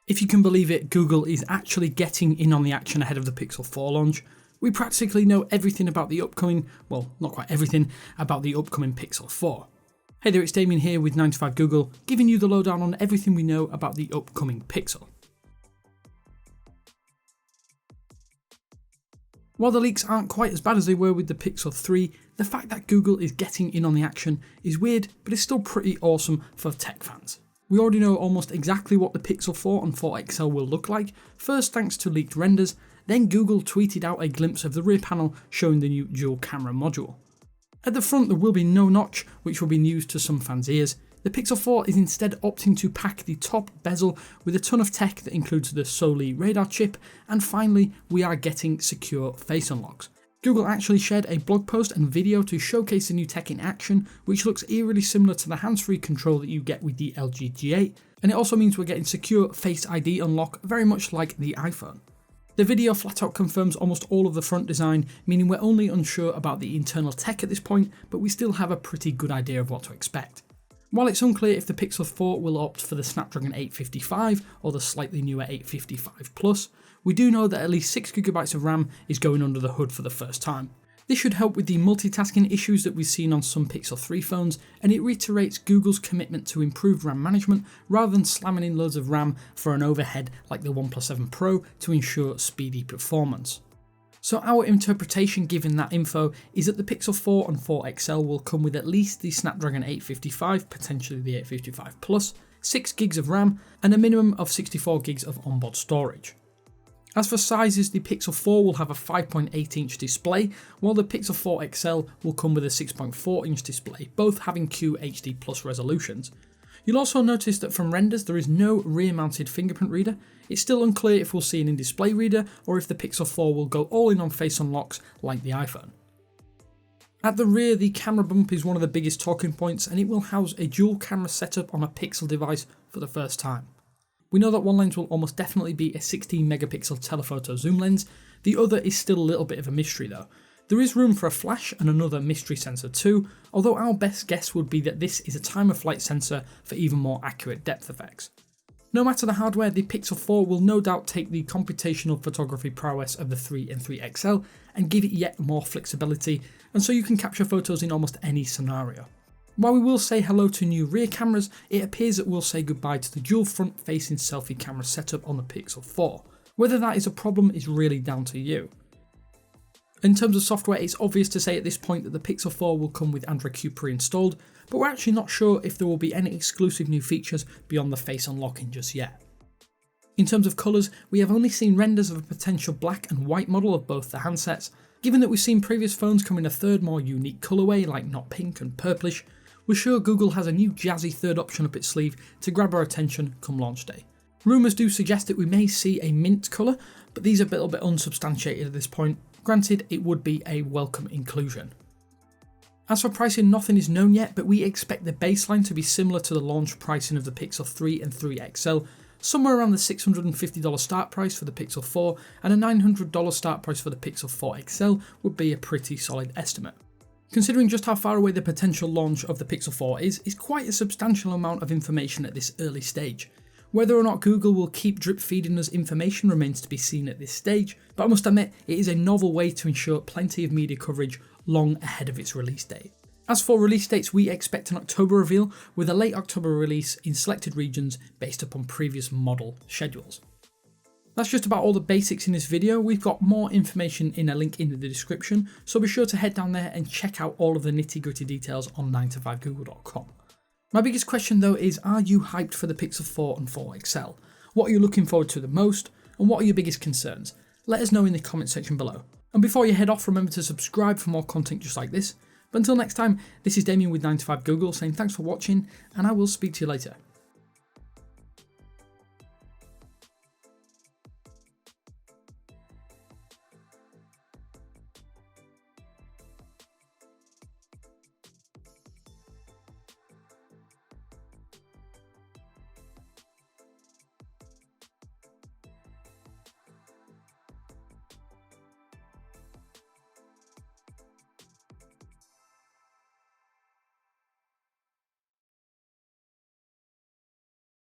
If you can believe it, Google is actually getting in on the action ahead of the Pixel 4 launch. We practically know everything about the upcoming, well, not quite everything, about the upcoming Pixel 4. Hey there, it's Damien here with 9to5Google, giving you the lowdown on everything we know about the upcoming Pixel. While the leaks aren't quite as bad as they were with the Pixel 3, the fact that Google is getting in on the action is weird, but it's still pretty awesome for tech fans. We already know almost exactly what the Pixel 4 and 4 XL will look like, first thanks to leaked renders, then Google tweeted out a glimpse of the rear panel showing the new dual camera module. At the front there will be no notch, which will be news to some fans' ears. The Pixel 4 is instead opting to pack the top bezel with a ton of tech that includes the Soli radar chip, and finally we are getting secure face unlocks. Google actually shared a blog post and video to showcase the new tech in action, which looks eerily similar to the hands-free control that you get with the LG G8, and it also means we're getting secure Face ID unlock very much like the iPhone. The video flat out confirms almost all of the front design, meaning we're only unsure about the internal tech at this point, but we still have a pretty good idea of what to expect. While it's unclear if the Pixel 4 will opt for the Snapdragon 855 or the slightly newer 855 Plus, we do know that at least 6GB of RAM is going under the hood for the first time. This should help with the multitasking issues that we've seen on some Pixel 3 phones, and it reiterates Google's commitment to improved RAM management rather than slamming in loads of RAM for an overhead like the OnePlus 7 Pro to ensure speedy performance. So our interpretation given that info is that the Pixel 4 and 4 XL will come with at least the Snapdragon 855, potentially the 855 Plus, 6GB of RAM, and a minimum of 64GB of onboard storage. As for sizes, the Pixel 4 will have a 5.8-inch display, while the Pixel 4 XL will come with a 6.4-inch display, both having QHD Plus resolutions. You'll also notice that from renders there is no rear-mounted fingerprint reader. It's still unclear if we'll see an in-display reader or if the Pixel 4 will go all in on face unlocks like the iPhone. At the rear, the camera bump is one of the biggest talking points, and it will house a dual camera setup on a Pixel device for the first time. We know that one lens will almost definitely be a 16 megapixel telephoto zoom lens, the other is still a little bit of a mystery though. There is room for a flash and another mystery sensor too, although our best guess would be that this is a time of flight sensor for even more accurate depth effects. No matter the hardware, the Pixel 4 will no doubt take the computational photography prowess of the 3 and 3 XL and give it yet more flexibility, and so you can capture photos in almost any scenario. While we will say hello to new rear cameras, it appears that we'll say goodbye to the dual front-facing selfie camera setup on the Pixel 4. Whether that is a problem is really down to you. In terms of software, it's obvious to say at this point that the Pixel 4 will come with Android Q pre-installed, but we're actually not sure if there will be any exclusive new features beyond the face unlocking just yet. In terms of colours, we have only seen renders of a potential black and white model of both the handsets. Given that we've seen previous phones come in a third more unique colourway like not pink and purplish, we're sure Google has a new jazzy third option up its sleeve to grab our attention come launch day. Rumours do suggest that we may see a mint colour, but these are a little bit unsubstantiated at this point. Granted, it would be a welcome inclusion. As for pricing, nothing is known yet, but we expect the baseline to be similar to the launch pricing of the Pixel 3 and 3 XL, somewhere around the $650 start price for the Pixel 4 and a $900 start price for the Pixel 4 XL would be a pretty solid estimate. Considering just how far away the potential launch of the Pixel 4 is quite a substantial amount of information at this early stage. Whether or not Google will keep drip feeding us information remains to be seen at this stage, but I must admit it is a novel way to ensure plenty of media coverage long ahead of its release date. As for release dates, we expect an October reveal with a late October release in selected regions based upon previous model schedules. That's just about all the basics in this video. We've got more information in a link in the description, so be sure to head down there and check out all of the nitty-gritty details on 9to5google.com. My biggest question though is, are you hyped for the Pixel 4 and 4 XL? What are you looking forward to the most, and what are your biggest concerns? Let us know in the comment section below. And before you head off, remember to subscribe for more content just like this. But until next time, this is Damien with 9to5Google saying thanks for watching, and I will speak to you later.